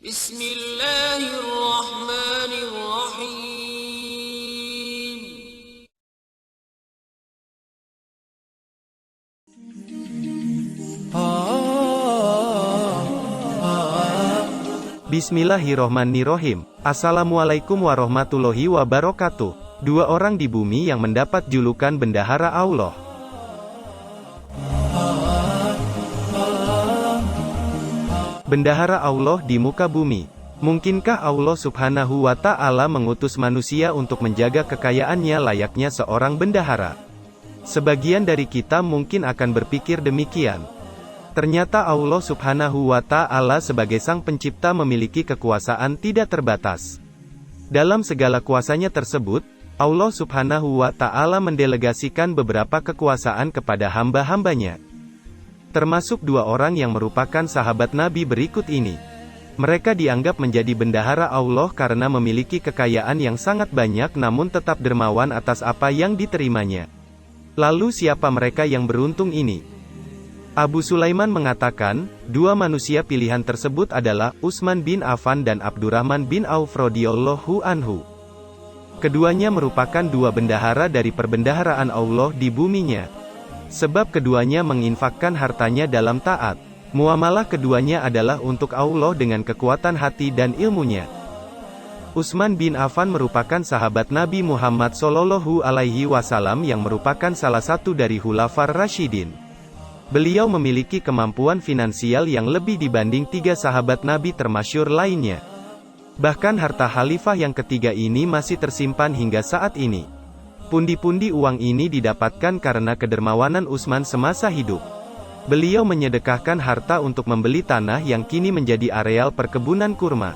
Bismillahirrahmanirrahim. Bismillahirrohmanirrohim. Assalamualaikum warahmatullahi wabarakatuh. Dua orang di bumi yang mendapat julukan bendahara Allah. Bendahara Allah di muka bumi. Mungkinkah Allah Subhanahu wa Ta'ala mengutus manusia untuk menjaga kekayaannya layaknya seorang bendahara? Sebagian dari kita mungkin akan berpikir demikian. Ternyata Allah Subhanahu wa Ta'ala sebagai Sang Pencipta memiliki kekuasaan tidak terbatas. Dalam segala kuasanya tersebut, Allah Subhanahu wa Ta'ala mendelegasikan beberapa kekuasaan kepada hamba-hambanya. Termasuk dua orang yang merupakan sahabat Nabi berikut ini. Mereka dianggap menjadi bendahara Allah karena memiliki kekayaan yang sangat banyak namun tetap dermawan atas apa yang diterimanya. Lalu siapa mereka yang beruntung ini? Abu Sulaiman mengatakan, dua manusia pilihan tersebut adalah Utsman bin Affan dan Abdurrahman bin Auf radhiyallahu anhu. Keduanya merupakan dua bendahara dari perbendaharaan Allah di buminya. Sebab keduanya menginfakkan hartanya dalam taat. Muamalah keduanya adalah untuk Allah dengan kekuatan hati dan ilmunya. Utsman bin Affan merupakan sahabat Nabi Muhammad Shallallahu Alaihi Wasallam yang merupakan salah satu dari Khulafar Rasyidin. Beliau memiliki kemampuan finansial yang lebih dibanding tiga sahabat Nabi termasyhur lainnya. Bahkan harta khalifah yang ketiga ini masih tersimpan hingga saat ini. Pundi-pundi uang ini didapatkan karena kedermawanan Utsman semasa hidup. Beliau menyedekahkan harta untuk membeli tanah yang kini menjadi areal perkebunan kurma.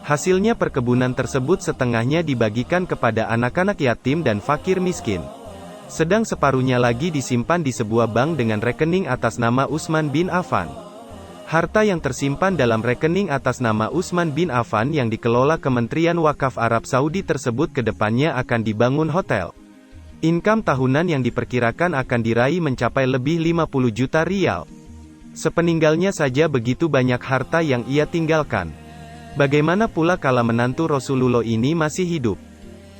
Hasilnya perkebunan tersebut setengahnya dibagikan kepada anak-anak yatim dan fakir miskin. Sedang separuhnya lagi disimpan di sebuah bank dengan rekening atas nama Utsman bin Affan. Harta yang tersimpan dalam rekening atas nama Utsman bin Affan yang dikelola Kementerian Wakaf Arab Saudi tersebut kedepannya akan dibangun hotel. Income tahunan yang diperkirakan akan diraih mencapai lebih 50 juta rial. Sepeninggalnya saja begitu banyak harta yang ia tinggalkan. Bagaimana pula kala menantu Rasulullah ini masih hidup?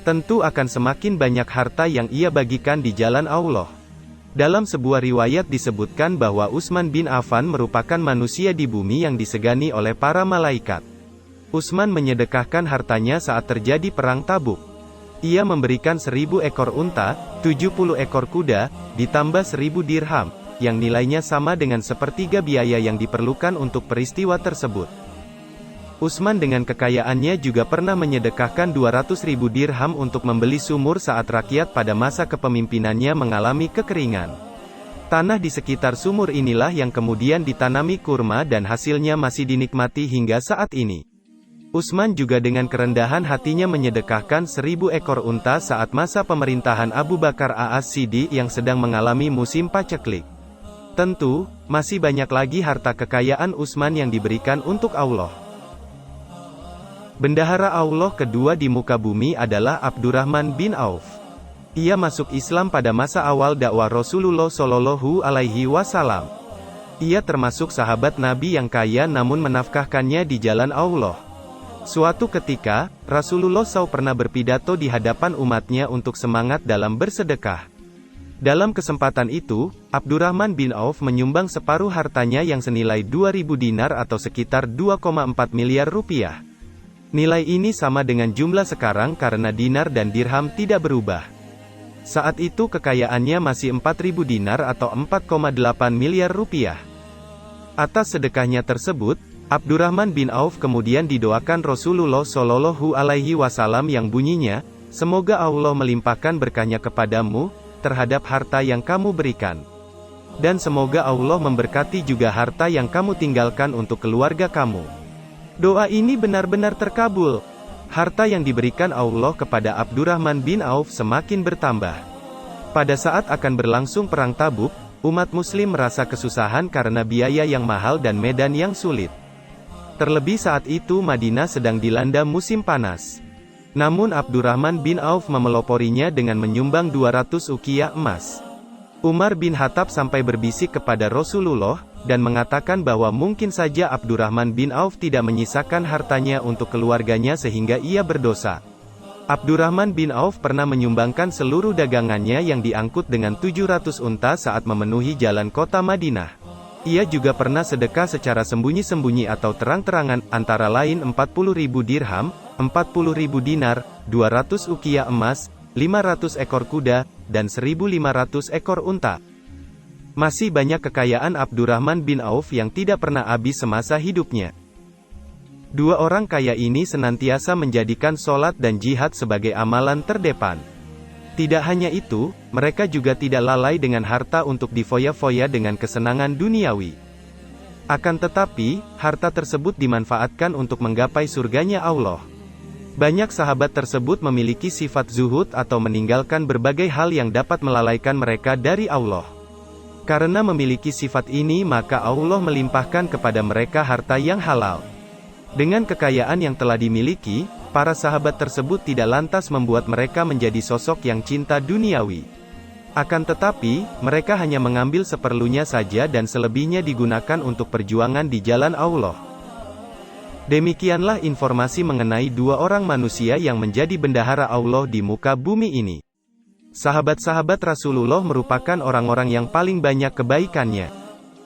Tentu akan semakin banyak harta yang ia bagikan di jalan Allah. Dalam sebuah riwayat disebutkan bahwa Utsman bin Affan merupakan manusia di bumi yang disegani oleh para malaikat. Utsman menyedekahkan hartanya saat terjadi perang Tabuk. Ia memberikan 1000 ekor unta, 70 ekor kuda, ditambah 1000 dirham, yang nilainya sama dengan sepertiga biaya yang diperlukan untuk peristiwa tersebut. Utsman dengan kekayaannya juga pernah menyedekahkan 200.000 dirham untuk membeli sumur saat rakyat pada masa kepemimpinannya mengalami kekeringan. Tanah di sekitar sumur inilah yang kemudian ditanami kurma dan hasilnya masih dinikmati hingga saat ini. Utsman juga dengan kerendahan hatinya menyedekahkan 1000 ekor unta saat masa pemerintahan Abu Bakar As-Siddiq yang sedang mengalami musim paceklik. Tentu, masih banyak lagi harta kekayaan Utsman yang diberikan untuk Allah. Bendahara Allah kedua di muka bumi adalah Abdurrahman bin Auf. Ia masuk Islam pada masa awal dakwah Rasulullah Shallallahu Alaihi Wasallam. Ia termasuk sahabat Nabi yang kaya namun menafkahkannya di jalan Allah. Suatu ketika, Rasulullah SAW pernah berpidato di hadapan umatnya untuk semangat dalam bersedekah. Dalam kesempatan itu, Abdurrahman bin Auf menyumbang separuh hartanya yang senilai 2000 dinar atau sekitar 2,4 miliar rupiah. Nilai ini sama dengan jumlah sekarang karena dinar dan dirham tidak berubah. Saat itu kekayaannya masih 4000 dinar atau 4,8 miliar rupiah. Atas sedekahnya tersebut, Abdurrahman bin Auf kemudian didoakan Rasulullah Shallallahu Alaihi Wasallam yang bunyinya, semoga Allah melimpahkan berkahnya kepadamu, terhadap harta yang kamu berikan. Dan semoga Allah memberkati juga harta yang kamu tinggalkan untuk keluarga kamu. Doa ini benar-benar terkabul. Harta yang diberikan Allah kepada Abdurrahman bin Auf semakin bertambah. Pada saat akan berlangsung perang Tabuk, umat muslim merasa kesusahan karena biaya yang mahal dan medan yang sulit. Terlebih saat itu Madinah sedang dilanda musim panas. Namun Abdurrahman bin Auf memeloporinya dengan menyumbang 200 uqiyah emas. Umar bin Khattab sampai berbisik kepada Rasulullah, dan mengatakan bahwa mungkin saja Abdurrahman bin Auf tidak menyisakan hartanya untuk keluarganya sehingga ia berdosa. Abdurrahman bin Auf pernah menyumbangkan seluruh dagangannya yang diangkut dengan 700 unta saat memenuhi jalan kota Madinah. Ia juga pernah sedekah secara sembunyi-sembunyi atau terang-terangan, antara lain 40.000 dirham, 40.000 dinar, 200 ukiah emas, 500 ekor kuda, dan 1.500 ekor unta. Masih banyak kekayaan Abdurrahman bin Auf yang tidak pernah habis semasa hidupnya. Dua orang kaya ini senantiasa menjadikan sholat dan jihad sebagai amalan terdepan. Tidak hanya itu, mereka juga tidak lalai dengan harta untuk difoya-foya dengan kesenangan duniawi. Akan tetapi, harta tersebut dimanfaatkan untuk menggapai surganya Allah. Banyak sahabat tersebut memiliki sifat zuhud atau meninggalkan berbagai hal yang dapat melalaikan mereka dari Allah. Karena memiliki sifat ini maka Allah melimpahkan kepada mereka harta yang halal. Dengan kekayaan yang telah dimiliki, para sahabat tersebut tidak lantas membuat mereka menjadi sosok yang cinta duniawi. Akan tetapi, mereka hanya mengambil seperlunya saja dan selebihnya digunakan untuk perjuangan di jalan Allah. Demikianlah informasi mengenai dua orang manusia yang menjadi bendahara Allah di muka bumi ini. Sahabat-sahabat Rasulullah merupakan orang-orang yang paling banyak kebaikannya.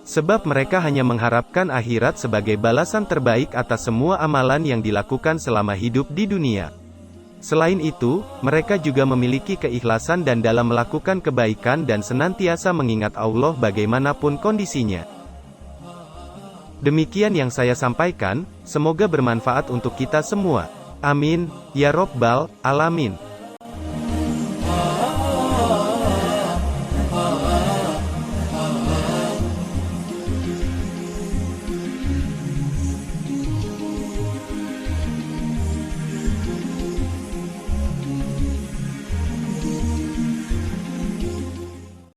Sebab mereka hanya mengharapkan akhirat sebagai balasan terbaik atas semua amalan yang dilakukan selama hidup di dunia. Selain itu, mereka juga memiliki keikhlasan dan dalam melakukan kebaikan dan senantiasa mengingat Allah bagaimanapun kondisinya. Demikian yang saya sampaikan, semoga bermanfaat untuk kita semua. Amin, ya Rabbal Alamin.